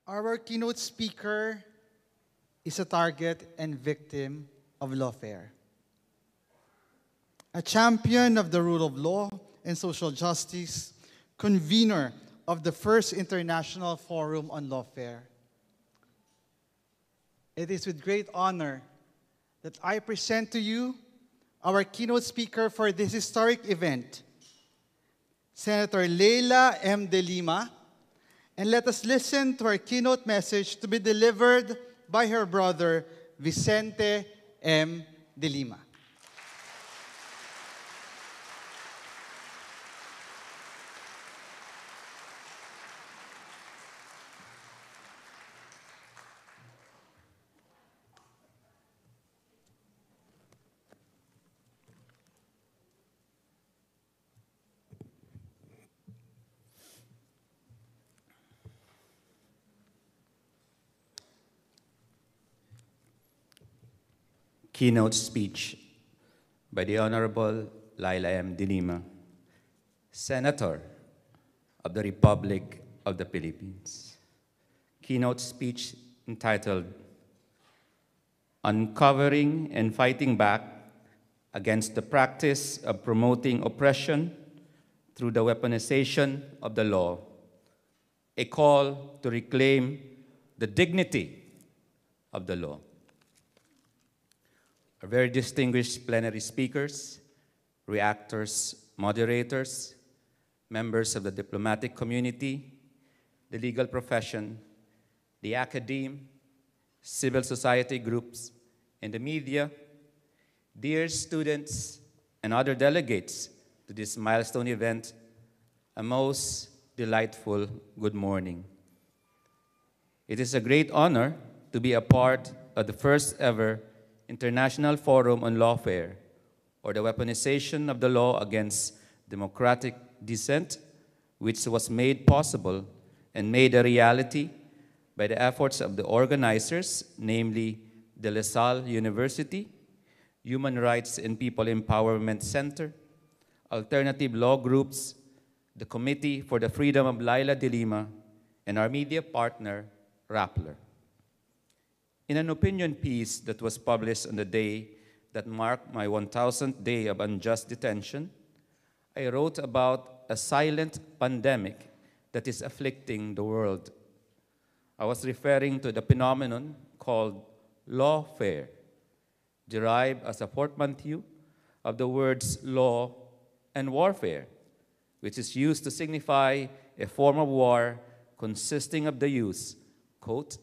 Our keynote speaker is a target and victim of lawfare. A champion of the rule of law and social justice, convener of the first International Forum on Lawfare. It is with great honor that I present to you our keynote speaker for this historic event, Senator Leila M. de Lima, and let us listen to her keynote message to be delivered by her brother, Vicente M. de Lima. Keynote speech by the Honorable Leila M. de Lima, Senator of the Republic of the Philippines. Keynote speech entitled, Uncovering and Fighting Back Against the Practice of Promoting Oppression Through the Weaponization of the Law, a call to reclaim the dignity of the law. Our very distinguished plenary speakers, reactors, moderators, members of the diplomatic community, the legal profession, the academe, civil society groups, and the media, dear students and other delegates to this milestone event, a most delightful good morning. It is a great honor to be a part of the first ever International Forum on Lawfare, or the weaponization of the law against democratic dissent, which was made possible and made a reality by the efforts of the organizers, namely the Salle University, Human Rights and People Empowerment Center, alternative law groups, the Committee for the Freedom of Leila de Lima, and our media partner, Rappler. In an opinion piece that was published on the day that marked my 1000th day of unjust detention, I wrote about a silent pandemic that is afflicting the world. I was referring to the phenomenon called lawfare, derived as a portmanteau of the words law and warfare, which is used to signify a form of war consisting of the use, quote,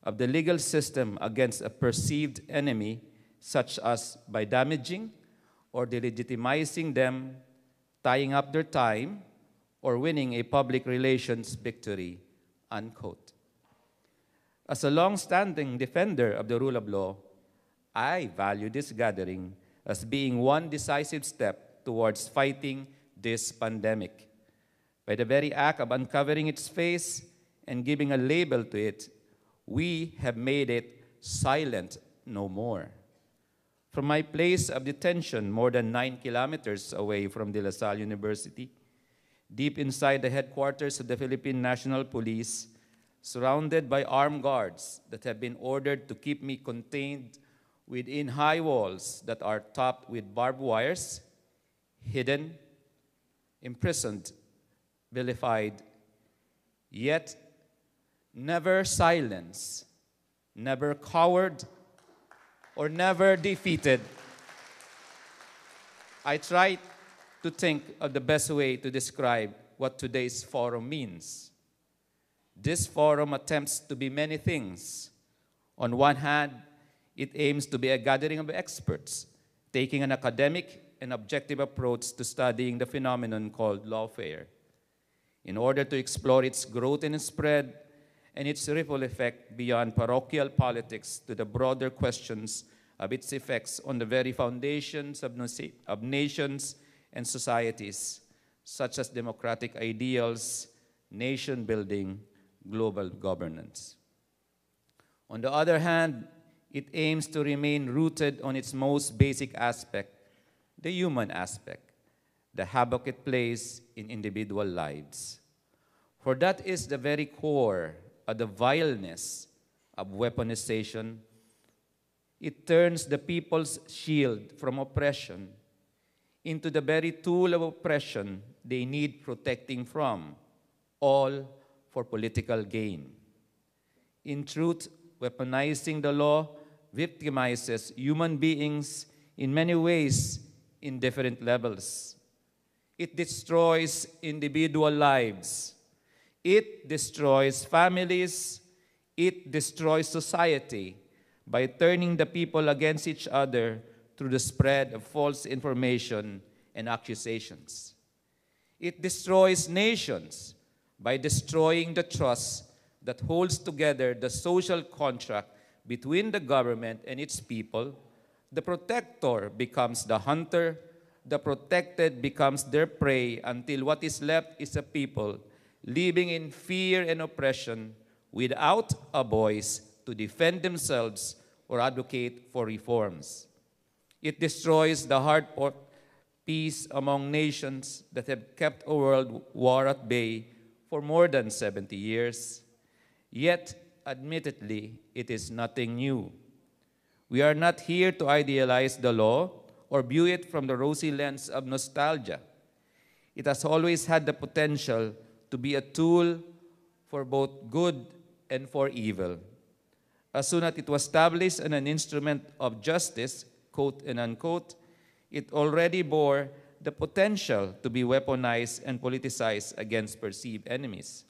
of the legal system against a perceived enemy, such as by damaging or delegitimizing them, tying up their time, or winning a public relations victory, unquote. As a long-standing defender of the rule of law, I value this gathering as being one decisive step towards fighting this pandemic. By the very act of uncovering its face and giving a label to it, we have made it silent no more. From my place of detention, more than 9 kilometers away from the Salle University, deep inside the headquarters of the Philippine National Police, surrounded by armed guards that have been ordered to keep me contained within high walls that are topped with barbed wires, hidden, imprisoned, vilified, yet never silenced, never cowered, or never defeated. I tried to think of the best way to describe what today's forum means. This forum attempts to be many things. On one hand, it aims to be a gathering of experts, taking an academic and objective approach to studying the phenomenon called lawfare, in order to explore its growth and spread, and its ripple effect beyond parochial politics to the broader questions of its effects on the very foundations of nations and societies, such as democratic ideals, nation building, global governance. On the other hand, it aims to remain rooted on its most basic aspect, the human aspect, the havoc it plays in individual lives. For that is the very core at the vileness of weaponization, it turns the people's shield from oppression into the very tool of oppression they need protecting from, all for political gain. In truth, weaponizing the law victimizes human beings in many ways in different levels. It destroys individual lives. It destroys families. It destroys society by turning the people against each other through the spread of false information and accusations. It destroys nations by destroying the trust that holds together the social contract between the government and its people. The protector becomes the hunter, the protected becomes their prey, until what is left is a people living in fear and oppression without a voice to defend themselves or advocate for reforms. It destroys the hard-fought peace among nations that have kept a world war at bay for more than 70 years. Yet, admittedly, it is nothing new. We are not here to idealize the law or view it from the rosy lens of nostalgia. It has always had the potential to be a tool for both good and for evil. As soon as it was established as an instrument of justice, quote and unquote, it already bore the potential to be weaponized and politicized against perceived enemies.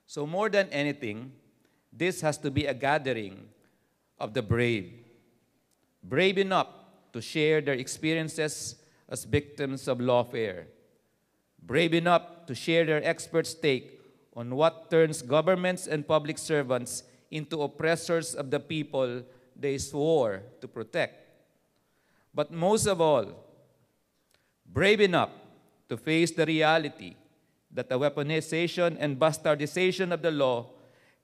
So more than anything, this has to be a gathering of the brave enough to share their experiences as victims of lawfare, brave enough to share their experts' take on what turns governments and public servants into oppressors of the people they swore to protect. But most of all, brave enough to face the reality that the weaponization and bastardization of the law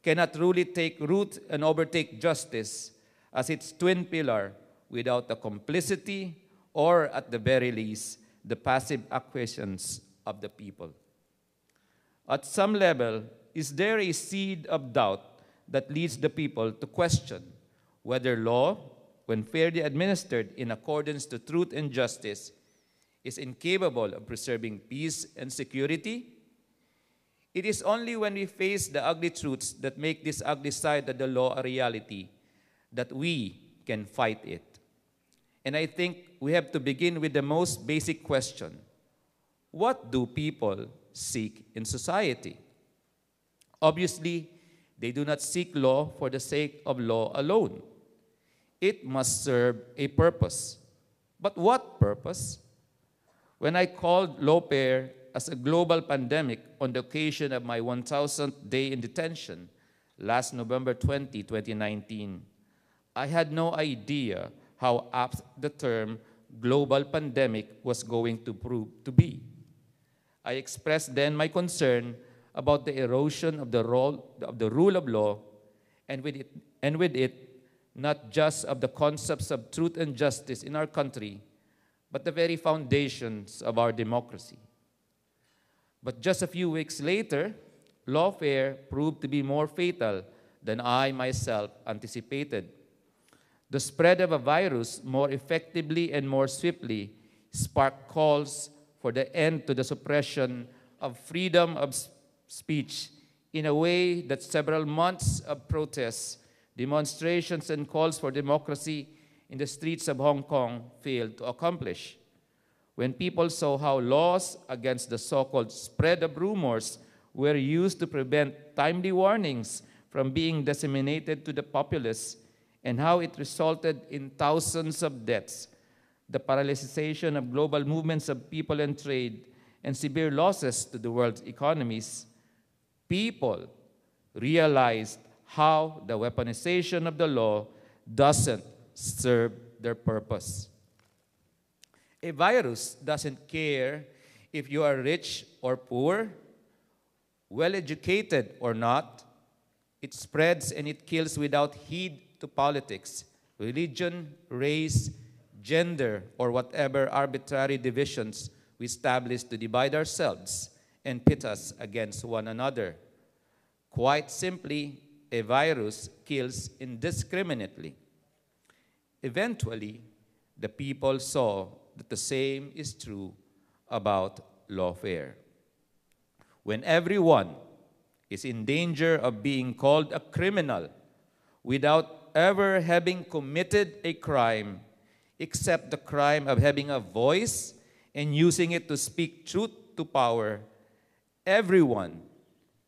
cannot really take root and overtake justice as its twin pillar without the complicity or, at the very least, the passive acquiescence of the people. At some level, is there a seed of doubt that leads the people to question whether law, when fairly administered in accordance to truth and justice, is incapable of preserving peace and security? It is only when we face the ugly truths that make this ugly side of the law a reality that we can fight it. And I think we have to begin with the most basic question. What do people seek in society? Obviously, they do not seek law for the sake of law alone. It must serve a purpose. But what purpose? When I called Lawfare as a global pandemic on the occasion of my 1,000th day in detention last November 20, 2019, I had no idea how apt the term global pandemic was going to prove to be. I expressed then my concern about the erosion of the rule of law, and with it, not just of the concepts of truth and justice in our country, but the very foundations of our democracy. But just a few weeks later, lawfare proved to be more fatal than I myself anticipated. The spread of a virus more effectively and more swiftly sparked calls for the end to the suppression of freedom of speech in a way that several months of protests, demonstrations, and calls for democracy in the streets of Hong Kong failed to accomplish. When people saw how laws against the so-called spread of rumors were used to prevent timely warnings from being disseminated to the populace, and how it resulted in thousands of deaths, the paralyzation of global movements of people and trade, and severe losses to the world's economies, people realized how the weaponization of the law doesn't serve their purpose. A virus doesn't care if you are rich or poor, well-educated or not. It spreads and it kills without heed to politics, religion, race, gender, or whatever arbitrary divisions we establish to divide ourselves and pit us against one another. Quite simply, a virus kills indiscriminately. Eventually, the people saw that the same is true about lawfare. When everyone is in danger of being called a criminal without ever having committed a crime, except the crime of having a voice and using it to speak truth to power, everyone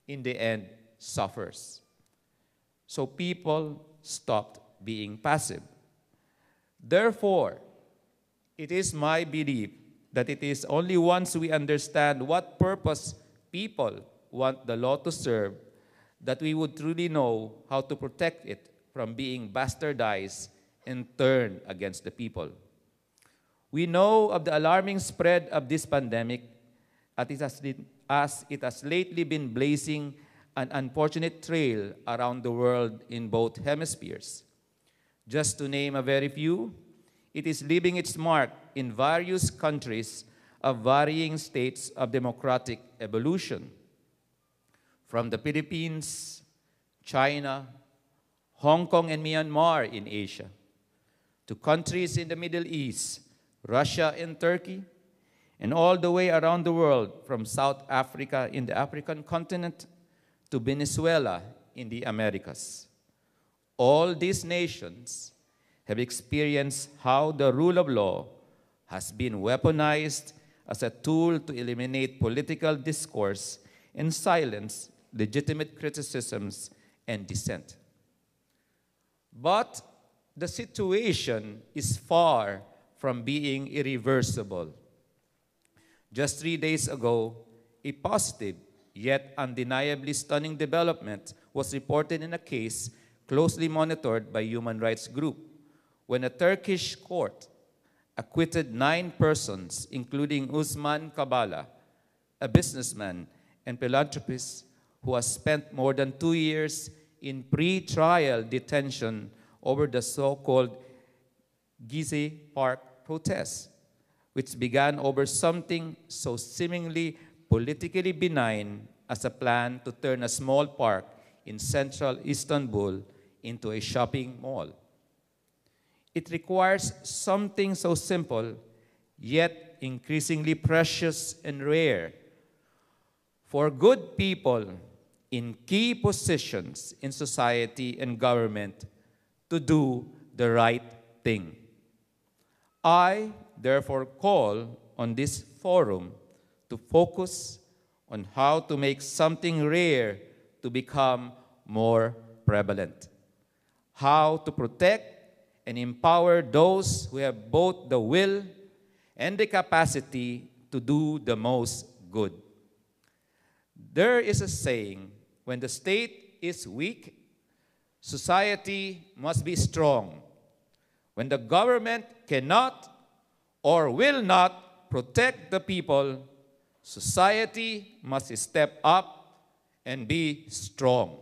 in the end suffers. So people stopped being passive. Therefore, it is my belief that it is only once we understand what purpose people want the law to serve that we would truly know how to protect it from being bastardized and turned against the people. We know of the alarming spread of this pandemic as it has lately been blazing an unfortunate trail around the world in both hemispheres. Just to name a very few, it is leaving its mark in various countries of varying states of democratic evolution. From the Philippines, China, Hong Kong, and Myanmar in Asia, to countries in the Middle East, Russia and Turkey, and all the way around the world from South Africa in the African continent to Venezuela in the Americas. All these nations have experienced how the rule of law has been weaponized as a tool to eliminate political discourse and silence legitimate criticisms and dissent. But the situation is far from being irreversible. Just 3 days ago, a positive yet undeniably stunning development was reported in a case closely monitored by human rights groups when a Turkish court acquitted 9 persons, including Usman Kabala, a businessman and philanthropist who has spent more than 2 years in pre-trial detention over the so-called Gezi Park protests, which began over something so seemingly politically benign as a plan to turn a small park in central Istanbul into a shopping mall. It requires something so simple, yet increasingly precious and rare, for good people in key positions in society and government to do the right thing. I therefore call on this forum to focus on how to make something rare to become more prevalent, how to protect and empower those who have both the will and the capacity to do the most good. There is a saying, when the state is weak, society must be strong. When the government cannot or will not protect the people, society must step up and be strong.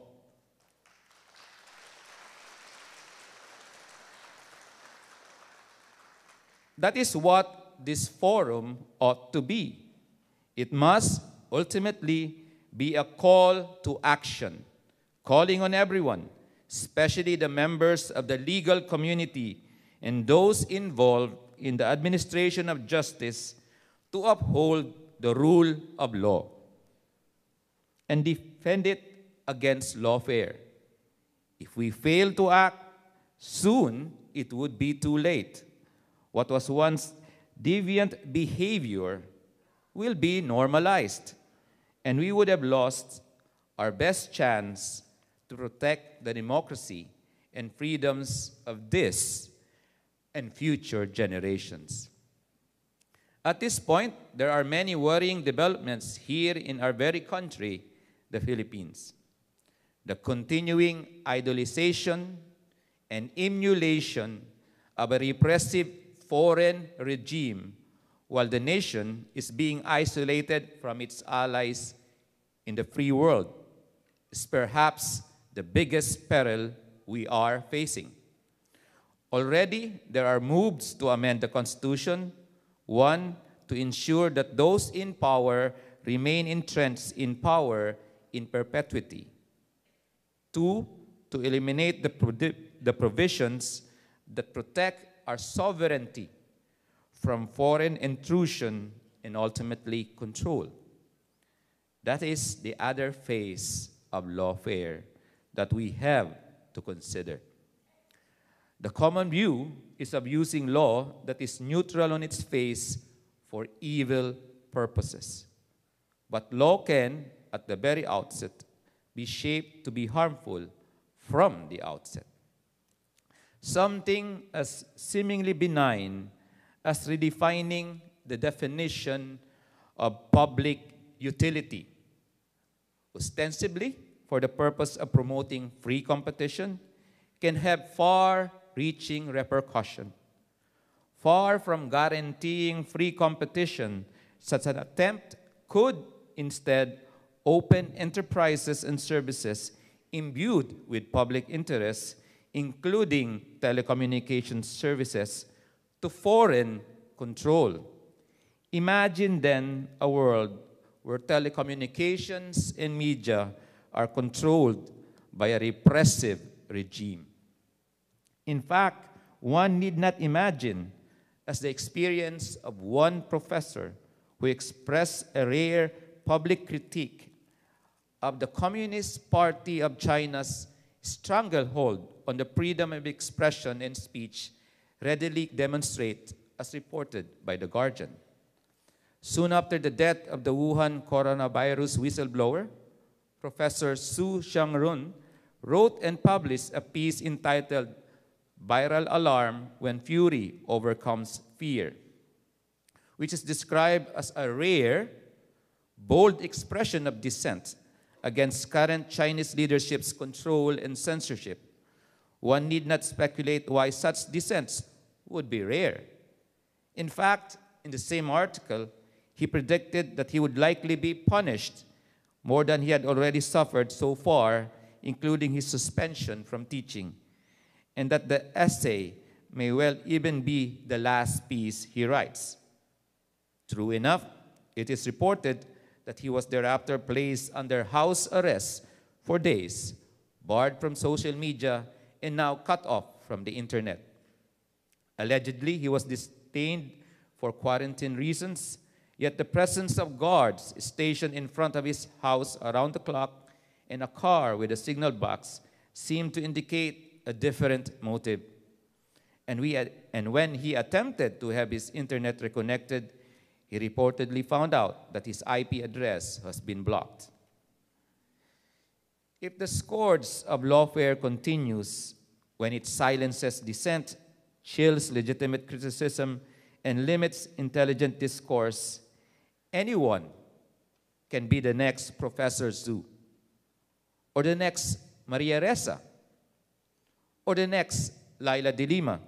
That is what this forum ought to be. It must ultimately be a call to action, calling on everyone, especially the members of the legal community and those involved in the administration of justice, to uphold the rule of law and defend it against lawfare. If we fail to act, soon it would be too late. What was once deviant behavior will be normalized, and we would have lost our best chance to protect the democracy and freedoms of this and future generations. At this point, there are many worrying developments here in our very country, the Philippines. The continuing idolization and emulation of a repressive foreign regime while the nation is being isolated from its allies in the free world is perhaps the biggest peril we are facing. Already, there are moves to amend the Constitution, one, to ensure that those in power remain entrenched in power in perpetuity, Two, to eliminate the provisions that protect our sovereignty from foreign intrusion and ultimately control. That is the other phase of lawfare that we have to consider. The common view is of using law that is neutral on its face for evil purposes. But law can, at the very outset, be shaped to be harmful from the outset. Something as seemingly benign as redefining the definition of public utility, ostensibly for the purpose of promoting free competition, can have far-reaching repercussion. Far from guaranteeing free competition, such an attempt could instead open enterprises and services imbued with public interests, including telecommunications services, to foreign control. Imagine then a world where telecommunications and media are controlled by a repressive regime. In fact, one need not imagine, as the experience of one professor who expressed a rare public critique of the Communist Party of China's stranglehold on the freedom of expression and speech readily demonstrate, as reported by The Guardian. Soon after the death of the Wuhan coronavirus whistleblower, Professor Su Xiangrun wrote and published a piece entitled "Viral Alarm When Fury Overcomes Fear," which is described as a rare, bold expression of dissent against current Chinese leadership's control and censorship. One need not speculate why such dissents would be rare. In fact, in the same article, he predicted that he would likely be punished more than he had already suffered so far, including his suspension from teaching, and that the essay may well even be the last piece he writes. True enough, it is reported that he was thereafter placed under house arrest for days, barred from social media, and now cut off from the internet. Allegedly, he was detained for quarantine reasons, yet the presence of guards stationed in front of his house around the clock and a car with a signal box seemed to indicate a different motive. And when he attempted to have his internet reconnected, he reportedly found out that his IP address has been blocked. If the scourge of lawfare continues when it silences dissent, chills legitimate criticism, and limits intelligent discourse, anyone can be the next Professor Zhu, or the next Maria Ressa, or the next Leila de Lima,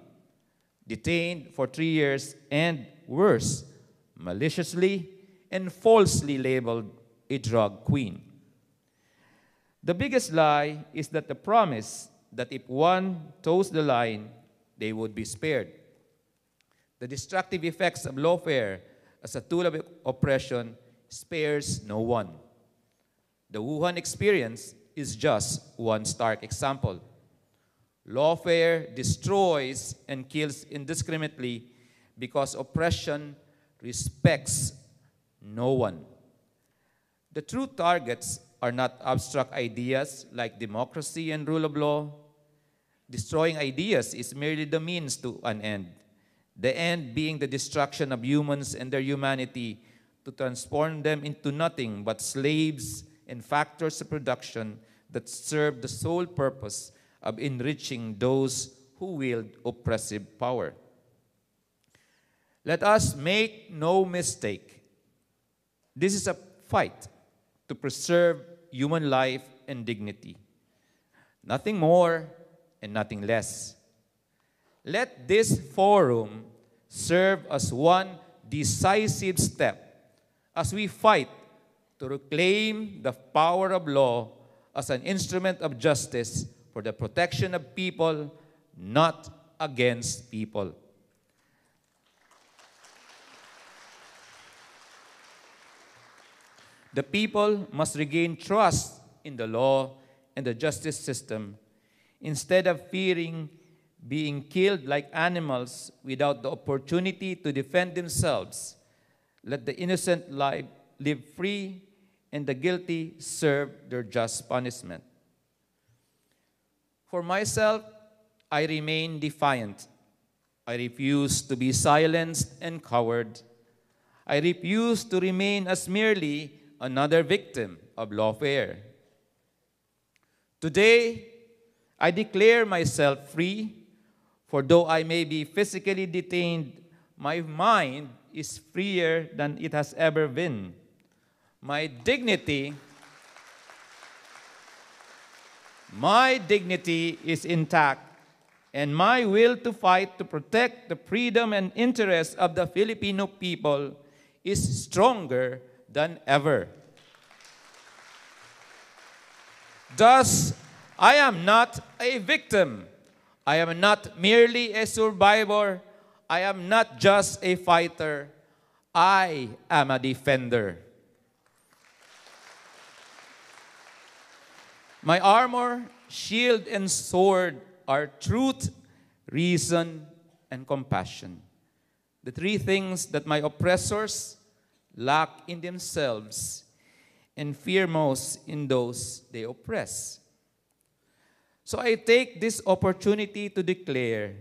detained for 3 years and, worse, maliciously and falsely labeled a drug queen. The biggest lie is that the promise that if one toes the line, they would be spared. The destructive effects of lawfare as a tool of oppression spares no one. The Wuhan experience is just one stark example. Lawfare destroys and kills indiscriminately because oppression respects no one. The true targets are not abstract ideas like democracy and rule of law. Destroying ideas is merely the means to an end, the end being the destruction of humans and their humanity to transform them into nothing but slaves and factors of production that serve the sole purpose of enriching those who wield oppressive power. Let us make no mistake. This is a fight to preserve human life and dignity. Nothing more and nothing less. Let this forum serve as one decisive step as we fight to reclaim the power of law as an instrument of justice for the protection of people, not against people. The people must regain trust in the law and the justice system, instead of fearing being killed like animals without the opportunity to defend themselves, let the innocent live free and the guilty serve their just punishment. For myself, I remain defiant. I refuse to be silenced and coward. I refuse to remain as merely another victim of lawfare. Today, I declare myself free, for though I may be physically detained, my mind is freer than it has ever been. My dignity is intact, and my will to fight to protect the freedom and interests of the Filipino people is stronger than ever. Thus, I am not a victim. I am not merely a survivor. I am not just a fighter. I am a defender. My armor, shield, and sword are truth, reason, and compassion. The three things that my oppressors lack in themselves and fear most in those they oppress. So I take this opportunity to declare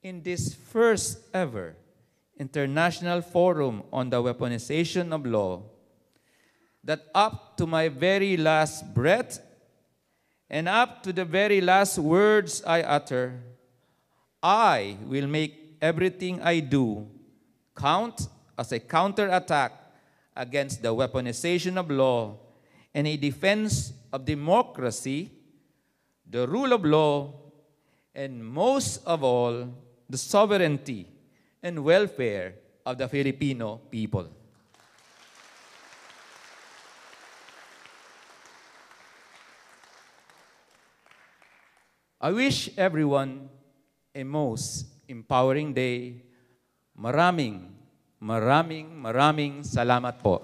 in this first ever International Forum on the Weaponization of Law that up to my very last breath and up to the very last words I utter, I will make everything I do count as a counterattack against the weaponization of law and a defense of democracy, the rule of law, and most of all, the sovereignty and welfare of the Filipino people. I wish everyone a most empowering day. Maraming salamat po.